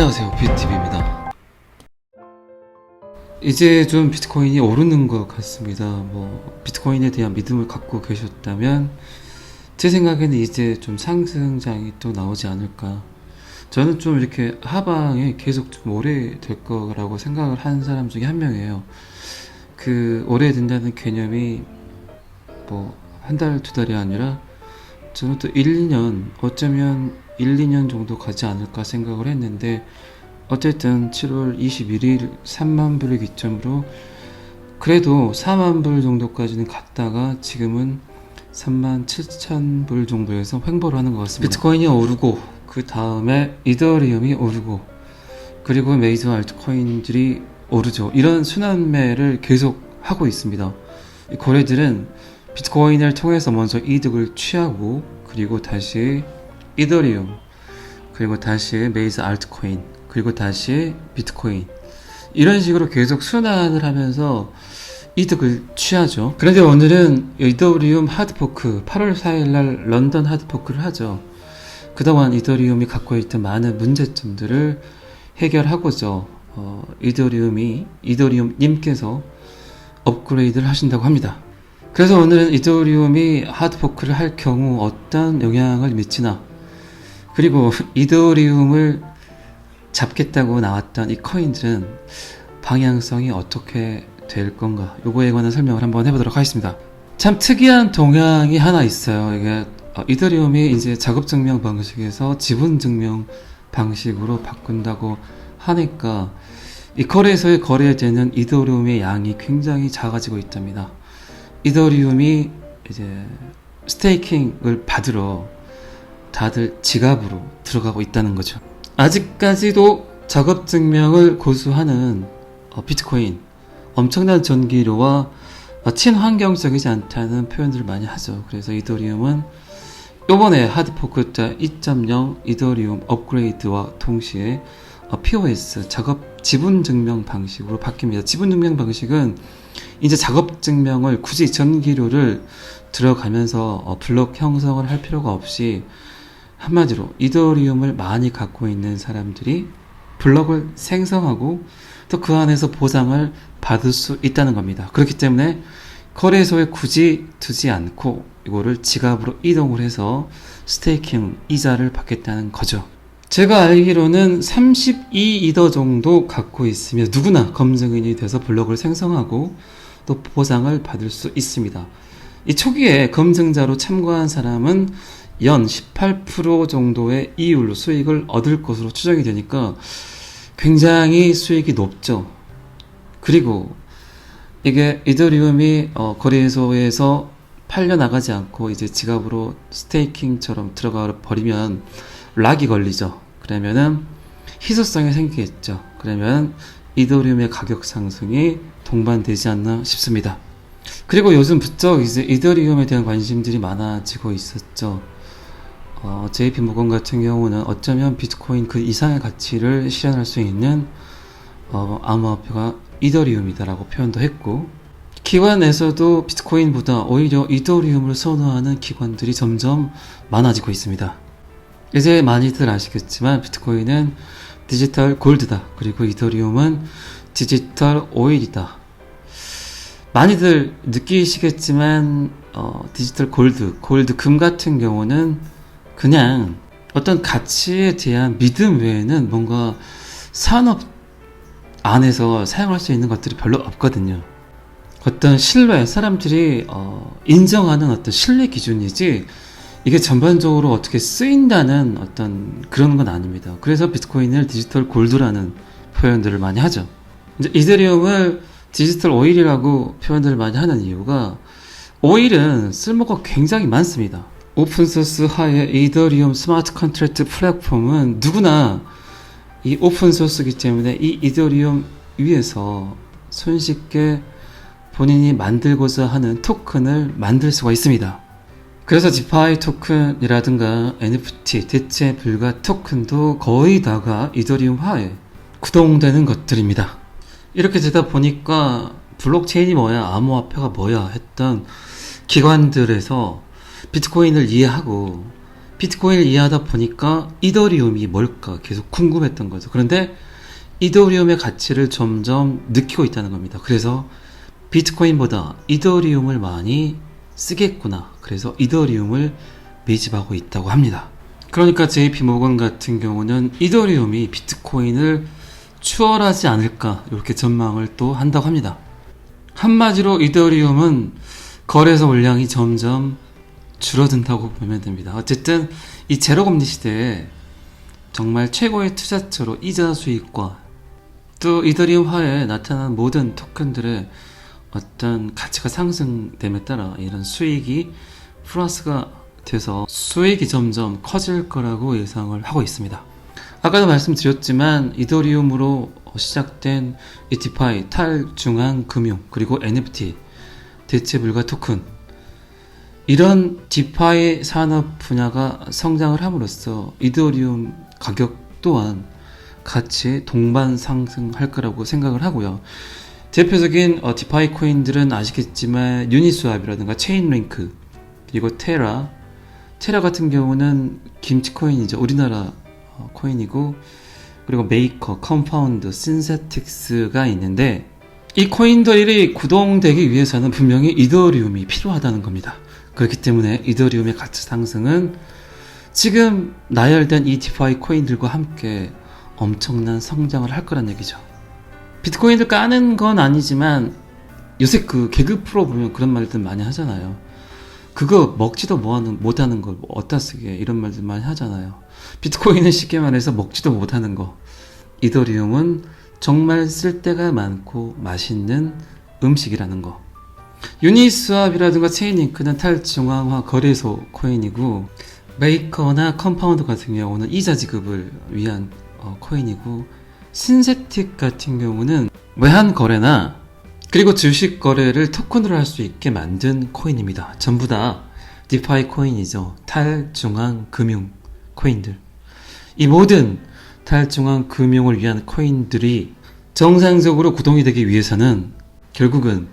안녕하세요, 뷰티비입니다. 이제 좀 비트코인이 오르는 것 같습니다. 비트코인에 대한 믿음을 갖고 계셨다면 제 생각에는 이제 좀 상승장이 또 나오지 않을까. 저는 좀 이렇게 하방에 계속 좀 오래 될 거라고 생각을 하는 사람 중에 한 명이에요. 그 오래 된다는 개념이 한 달, 두 달이 아니라 저는 또 1, 2년, 어쩌면 1, 2년 정도 가지 않을까 생각을 했는데, 어쨌든 7월 21일 3만 불을 기점으로 그래도 4만 불 정도까지는 갔다가 지금은 3만 7천 불 정도에서 횡보를 하는 것 같습니다. 비트코인이 오르고 그 다음에 이더리움이 오르고 그리고 메이저 알트코인들이 오르죠. 이런 순환매를 계속 하고 있습니다. 이 거래들은 비트코인을 통해서 먼저 이득을 취하고 그리고 다시 이더리움, 그리고 다시 메이저 알트코인, 그리고 다시 비트코인, 이런 식으로 계속 순환을 하면서 이득을 취하죠. 그런데 오늘은 이더리움 하드포크, 8월 4일날 런던 하드포크를 하죠. 그동안 이더리움이 갖고 있던 많은 문제점들을 해결하고자 이더리움님께서 업그레이드를 하신다고 합니다. 그래서 오늘은 이더리움이 하드포크를 할 경우 어떤 영향을 미치나, 그리고 이더리움을 잡겠다고 나왔던 이 코인들은 방향성이 어떻게 될 건가, 요거에 관한 설명을 한번 해보도록 하겠습니다. 참 특이한 동향이 하나 있어요. 이게 이더리움이 이제 작업증명 방식에서 지분증명 방식으로 바꾼다고 하니까 이 거래소에 거래되는 이더리움의 양이 굉장히 작아지고 있답니다. 이더리움이 이제 스테이킹을 받으러 다들 지갑으로 들어가고 있다는 거죠. 아직까지도 작업증명을 고수하는 비트코인, 엄청난 전기료와 친환경적이지 않다는 표현들을 많이 하죠. 그래서 이더리움은 이번에 하드포크 때 2.0 이더리움 업그레이드와 동시에 POS, 작업 지분증명 방식으로 바뀝니다. 지분증명 방식은 이제 작업증명을 굳이 전기료를 들어가면서 블록 형성을 할 필요가 없이, 한마디로 이더리움을 많이 갖고 있는 사람들이 블록을 생성하고 또 그 안에서 보상을 받을 수 있다는 겁니다. 그렇기 때문에 거래소에 굳이 두지 않고 이거를 지갑으로 이동을 해서 스테이킹 이자를 받겠다는 거죠. 제가 알기로는 32이더 정도 갖고 있으면 누구나 검증인이 돼서 블록을 생성하고 또 보상을 받을 수 있습니다. 이 초기에 검증자로 참고한 사람은 연 18% 정도의 이율로 수익을 얻을 것으로 추정이 되니까 굉장히 수익이 높죠. 그리고 이게 이더리움이 거래소에서 팔려나가지 않고 이제 지갑으로 스테이킹처럼 들어가 버리면 락이 걸리죠. 그러면은 희소성이 생기겠죠. 그러면 이더리움의 가격 상승이 동반되지 않나 싶습니다. 그리고 요즘 부쩍 이제 이더리움에 대한 관심들이 많아지고 있었죠. JP모건 같은 경우는 어쩌면 비트코인 그 이상의 가치를 실현할 수 있는 암호화폐가 이더리움이다라고 표현도 했고, 기관에서도 비트코인보다 오히려 이더리움을 선호하는 기관들이 점점 많아지고 있습니다. 이제 많이들 아시겠지만 비트코인은 디지털 골드다, 그리고 이더리움은 디지털 오일이다. 많이들 느끼시겠지만 디지털 골드 금 같은 경우는 그냥 어떤 가치에 대한 믿음 외에는 뭔가 산업 안에서 사용할 수 있는 것들이 별로 없거든요. 어떤 신뢰, 사람들이 인정하는 어떤 신뢰 기준이지 이게 전반적으로 어떻게 쓰인다는 어떤 그런 건 아닙니다. 그래서 비트코인을 디지털 골드라는 표현들을 많이 하죠. 이제 이더리움을 디지털 오일이라고 표현들을 많이 하는 이유가, 오일은 쓸모가 굉장히 많습니다. 오픈소스 하의 이더리움 스마트 컨트랙트 플랫폼은 누구나 이 오픈소스이기 때문에 이 이더리움 위에서 손쉽게 본인이 만들고자 하는 토큰을 만들 수가 있습니다. 그래서 디파이 토큰이라든가 NFT, 대체 불가 토큰도 거의 다가 이더리움화에 구동되는 것들입니다. 이렇게 되다 보니까 블록체인이 뭐야, 암호화폐가 뭐야 했던 기관들에서 비트코인을 이해하고 비트코인을 이해하다 보니까 이더리움이 뭘까 계속 궁금했던 거죠. 그런데 이더리움의 가치를 점점 느끼고 있다는 겁니다. 그래서 비트코인보다 이더리움을 많이 쓰겠구나. 그래서 이더리움을 매집하고 있다고 합니다. 그러니까 JP모건 같은 경우는 이더리움이 비트코인을 추월하지 않을까 이렇게 전망을 또 한다고 합니다. 한마디로 이더리움은 거래소 물량이 점점 줄어든다고 보면 됩니다. 어쨌든 이 제로금리 시대에 정말 최고의 투자처로 이자 수익과 또 이더리움화에 나타난 모든 토큰들의 어떤 가치가 상승됨에 따라 이런 수익이 플러스가 돼서 수익이 점점 커질 거라고 예상을 하고 있습니다. 아까도 말씀드렸지만 이더리움으로 시작된 이 디파이, 탈중앙 금융, 그리고 NFT, 대체불가 토큰, 이런 디파이 산업 분야가 성장을 함으로써 이더리움 가격 또한 같이 동반 상승할 거라고 생각을 하고요. 대표적인 디파이 코인들은 아시겠지만 유니스왑이라든가 체인링크, 그리고 테라 같은 경우는 김치코인이죠. 우리나라 코인이고, 그리고 메이커, 컴파운드, 신세틱스가 있는데 이 코인들이 구동되기 위해서는 분명히 이더리움이 필요하다는 겁니다. 그렇기 때문에 이더리움의 가치 상승은 지금 나열된 이 디파이 코인들과 함께 엄청난 성장을 할 거란 얘기죠. 비트코인을 까는 건 아니지만 요새 그 개그 프로 보면 그런 말들 많이 하잖아요. 그거 먹지도 못하는 걸 어디다 쓰게, 이런 말들 많이 하잖아요. 비트코인은 쉽게 말해서 먹지도 못하는 거, 이더리움은 정말 쓸데가 많고 맛있는 음식이라는 거. 유니스왑이라든가 체인링크는 탈중앙화 거래소 코인이고, 메이커나 컴파운드 같은 경우는 이자 지급을 위한 코인이고, 신세틱 같은 경우는 외환 거래나 그리고 주식 거래를 토큰으로 할 수 있게 만든 코인입니다. 전부 다 디파이 코인이죠. 탈중앙 금융 코인들. 이 모든 탈중앙 금융을 위한 코인들이 정상적으로 구동이 되기 위해서는 결국은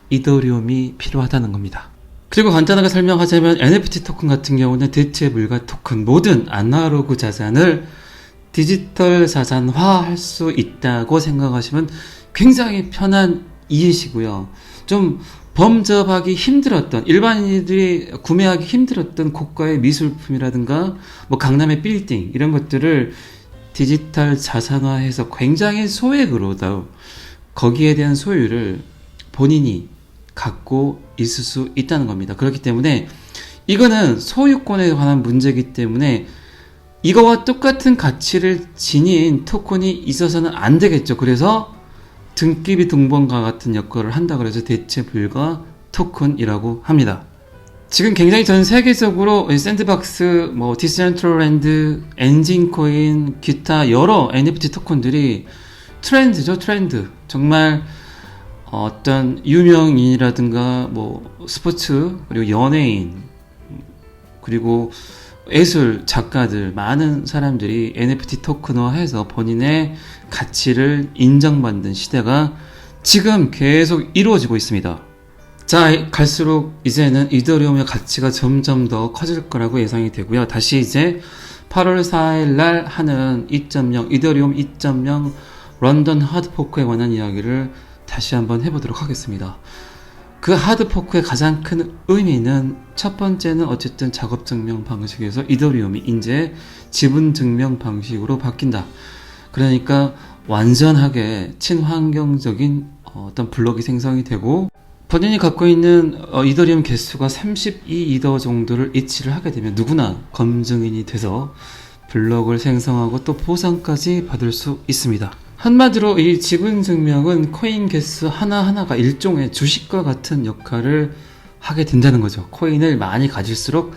이더리움이 필요하다는 겁니다. 그리고 간단하게 설명하자면 NFT 토큰 같은 경우는 대체 불가 토큰, 모든 아날로그 자산을 디지털 자산화할 수 있다고 생각하시면 굉장히 편한 이해시고요. 좀 범접하기 힘들었던, 일반인들이 구매하기 힘들었던 고가의 미술품이라든가 뭐 강남의 빌딩, 이런 것들을 디지털 자산화해서 굉장히 소액으로도 거기에 대한 소유를 본인이 갖고 있을 수 있다는 겁니다. 그렇기 때문에 이거는 소유권에 관한 문제이기 때문에 이거와 똑같은 가치를 지닌 토큰이 있어서는 안 되겠죠. 그래서 등기비 등본과 같은 역할을 한다 그래서 대체 불가 토큰이라고 합니다. 지금 굉장히 전 세계적으로 샌드박스, 뭐 디센트럴랜드, 엔진코인, 기타 여러 NFT 토큰들이 트렌드죠, 트렌드. 정말 어떤 유명인이라든가 뭐 스포츠, 그리고 연예인, 그리고 예술 작가들, 많은 사람들이 NFT 토큰화해서 본인의 가치를 인정받는 시대가 지금 계속 이루어지고 있습니다. 자, 갈수록 이제는 이더리움의 가치가 점점 더 커질 거라고 예상이 되고요. 다시 이제 8월 4일 날 하는 2.0, 이더리움 2.0 런던 하드포크에 관한 이야기를 다시 한번 해보도록 하겠습니다. 그 하드포크의 가장 큰 의미는 첫 번째는 어쨌든 작업 증명 방식에서 이더리움이 이제 지분 증명 방식으로 바뀐다. 그러니까 완전하게 친환경적인 어떤 블록이 생성이 되고, 본인이 갖고 있는 이더리움 개수가 32이더 정도를 이치를 하게 되면 누구나 검증인이 돼서 블록을 생성하고 또 보상까지 받을 수 있습니다. 한마디로 이 지분 증명은 코인 개수 하나하나가 일종의 주식과 같은 역할을 하게 된다는 거죠. 코인을 많이 가질수록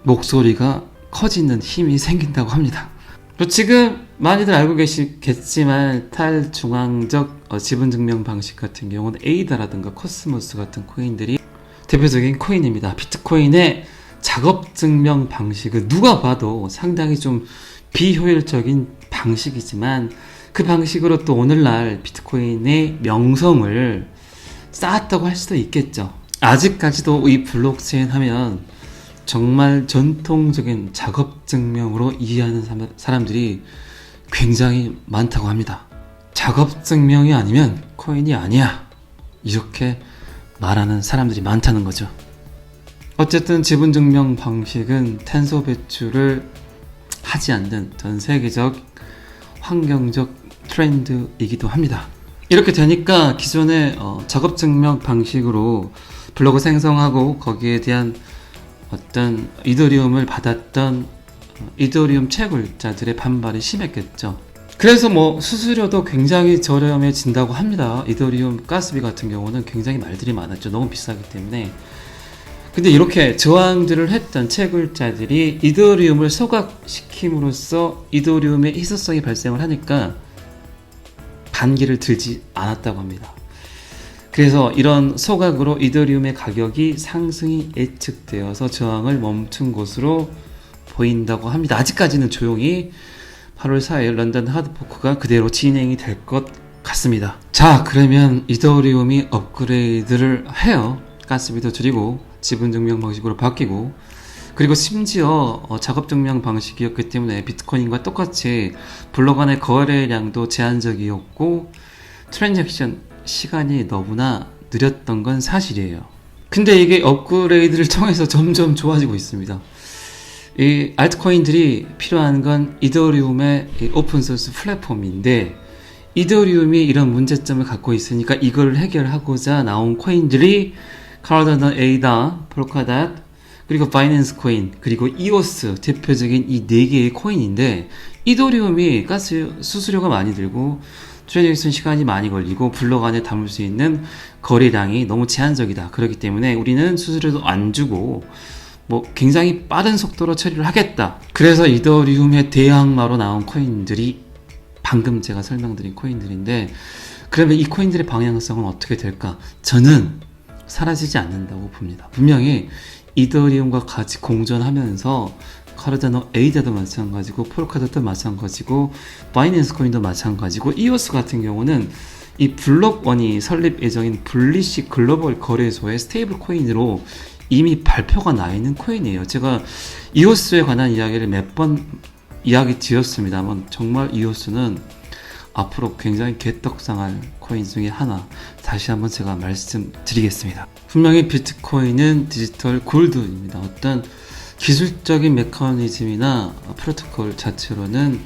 목소리가 커지는 힘이 생긴다고 합니다. 지금 많이들 알고 계시겠지만 탈중앙적 지분 증명 방식 같은 경우는 에이다라든가 코스모스 같은 코인들이 대표적인 코인입니다. 비트코인의 작업 증명 방식은 누가 봐도 상당히 좀 비효율적인 방식이지만 그 방식으로 또 오늘날 비트코인의 명성을 쌓았다고 할 수도 있겠죠. 아직까지도 이 블록체인 하면 정말 전통적인 작업 증명으로 이해하는 사람들이 굉장히 많다고 합니다. 작업 증명이 아니면 코인이 아니야, 이렇게 말하는 사람들이 많다는 거죠. 어쨌든 지분 증명 방식은 탄소 배출을 하지 않는 전 세계적 환경적 트렌드이기도 합니다. 이렇게 되니까 기존의 작업 증명 방식으로 블록을 생성하고 거기에 대한 어떤 이더리움을 받았던 이더리움 채굴자들의 반발이 심했겠죠. 그래서 수수료도 굉장히 저렴해진다고 합니다. 이더리움 가스비 같은 경우는 굉장히 말들이 많았죠. 너무 비싸기 때문에. 근데 이렇게 저항들을 했던 채굴자들이 이더리움을 소각시킴으로써 이더리움의 희소성이 발생을 하니까 반기를 들지 않았다고 합니다. 그래서 이런 소각으로 이더리움의 가격이 상승이 예측되어서 저항을 멈춘 것으로 보인다고 합니다. 아직까지는 조용히 8월 4일 런던 하드포크가 그대로 진행이 될 것 같습니다. 자, 그러면 이더리움이 업그레이드를 해요. 가스비도 줄이고 지분 증명 방식으로 바뀌고, 그리고 심지어 작업 증명 방식이었기 때문에 비트코인과 똑같이 블록 안의 거래량도 제한적이었고 트랜잭션 시간이 너무나 느렸던 건 사실이에요. 근데 이게 업그레이드를 통해서 점점 좋아지고 있습니다. 이 알트코인들이 필요한 건 이더리움의 오픈소스 플랫폼인데, 이더리움이 이런 문제점을 갖고 있으니까 이걸 해결하고자 나온 코인들이 카르다노 에이다, 폴카닷, 그리고 바이낸스 코인, 그리고 이오스, 대표적인 이 4개의 코인인데, 이더리움이 가스 수수료가 많이 들고 트랜잭션 시간이 많이 걸리고 블록 안에 담을 수 있는 거래량이 너무 제한적이다. 그렇기 때문에 우리는 수수료도 안 주고 굉장히 빠른 속도로 처리를 하겠다. 그래서 이더리움의 대항마로 나온 코인들이 방금 제가 설명드린 코인들인데, 그러면 이 코인들의 방향성은 어떻게 될까? 저는 사라지지 않는다고 봅니다. 분명히 이더리움과 같이 공존하면서 카르다노 에이다도 마찬가지고 폴카닷도 마찬가지고 바이낸스 코인도 마찬가지고 이오스 같은 경우는 이 블록1이 설립 예정인 블리시 글로벌 거래소의 스테이블 코인으로 이미 발표가 나 있는 코인이에요. 제가 이오스에 관한 이야기를 몇 번 이야기 드렸습니다만, 정말 이오스는 앞으로 굉장히 개떡상할 코인 중에 하나, 다시 한번 제가 말씀드리겠습니다. 분명히 비트코인은 디지털 골드입니다. 어떤 기술적인 메커니즘이나 프로토콜 자체로는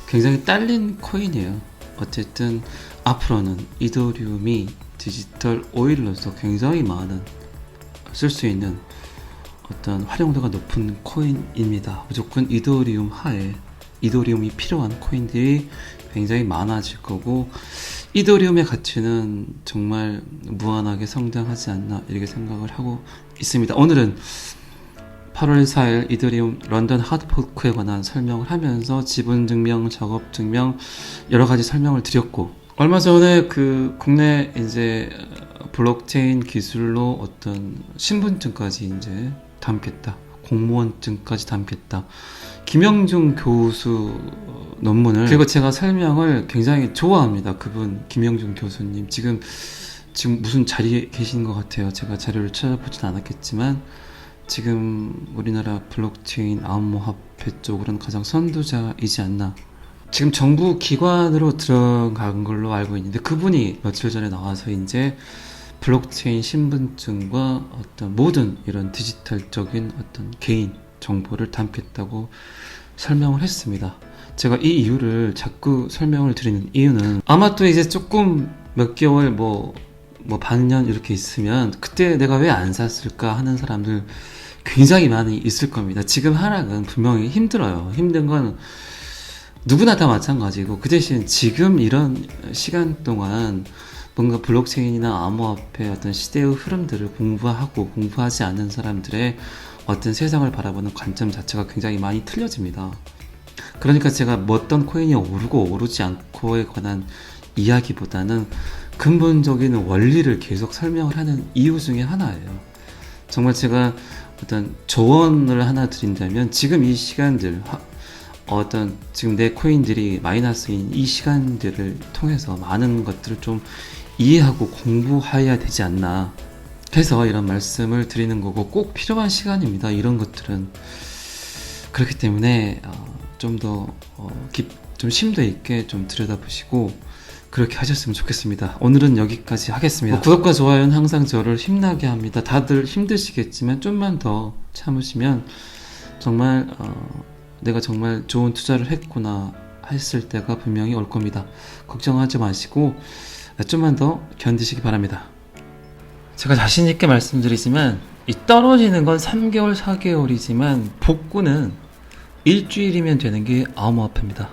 굉장히 딸린 코인이에요. 어쨌든 앞으로는 이더리움이 디지털 오일로서 굉장히 많은 쓸 수 있는 어떤 활용도가 높은 코인입니다. 무조건 이더리움 하에 이더리움이 필요한 코인들이 굉장히 많아질 거고, 이더리움의 가치는 정말 무한하게 성장하지 않나, 이렇게 생각을 하고 있습니다. 오늘은 8월 4일 이더리움 런던 하드포크에 관한 설명을 하면서 지분 증명, 작업 증명 여러 가지 설명을 드렸고, 얼마 전에 국내 이제 블록체인 기술로 어떤 신분증까지 이제 담겠다, 공무원증까지 담겠다, 김영중 교수 논문을, 그리고 제가 설명을 굉장히 좋아합니다. 그분 김영중 교수님 지금 무슨 자리에 계신 것 같아요. 제가 자료를 찾아보진 않았겠지만 지금 우리나라 블록체인 암호화폐 쪽으로는 가장 선두자이지 않나. 지금 정부 기관으로 들어간 걸로 알고 있는데, 그분이 며칠 전에 나와서 이제 블록체인 신분증과 어떤 모든 이런 디지털적인 어떤 개인 정보를 담겠다고 설명을 했습니다. 제가 이 이유를 자꾸 설명을 드리는 이유는, 아마 또 이제 조금 몇 개월 반년 이렇게 있으면 그때 내가 왜 안 샀을까 하는 사람들 굉장히 많이 있을 겁니다. 지금 하락은 분명히 힘들어요. 힘든 건 누구나 다 마찬가지고, 그 대신 지금 이런 시간 동안 뭔가 블록체인이나 암호화폐 어떤 시대의 흐름들을 공부하지 않는 사람들의 어떤 세상을 바라보는 관점 자체가 굉장히 많이 틀려집니다. 그러니까 제가 어떤 코인이 오르고 오르지 않고에 관한 이야기보다는 근본적인 원리를 계속 설명을 하는 이유 중에 하나예요. 정말 제가 어떤 조언을 하나 드린다면, 지금 이 시간들, 지금 내 코인들이 마이너스인 이 시간들을 통해서 많은 것들을 좀 이해하고 공부해야 되지 않나. 해서 이런 말씀을 드리는 거고, 꼭 필요한 시간입니다. 이런 것들은. 그렇기 때문에 좀 더 좀 심도 있게 좀 들여다보시고 그렇게 하셨으면 좋겠습니다. 오늘은 여기까지 하겠습니다. 구독과 좋아요는 항상 저를 힘나게 합니다. 다들 힘드시겠지만 좀만 더 참으시면 정말 내가 정말 좋은 투자를 했구나 했을 때가 분명히 올 겁니다. 걱정하지 마시고 좀만 더 견디시기 바랍니다. 제가 자신 있게 말씀드리지만 이 떨어지는 건 3개월, 4개월이지만 복구는 일주일이면 되는 게 암호화폐입니다.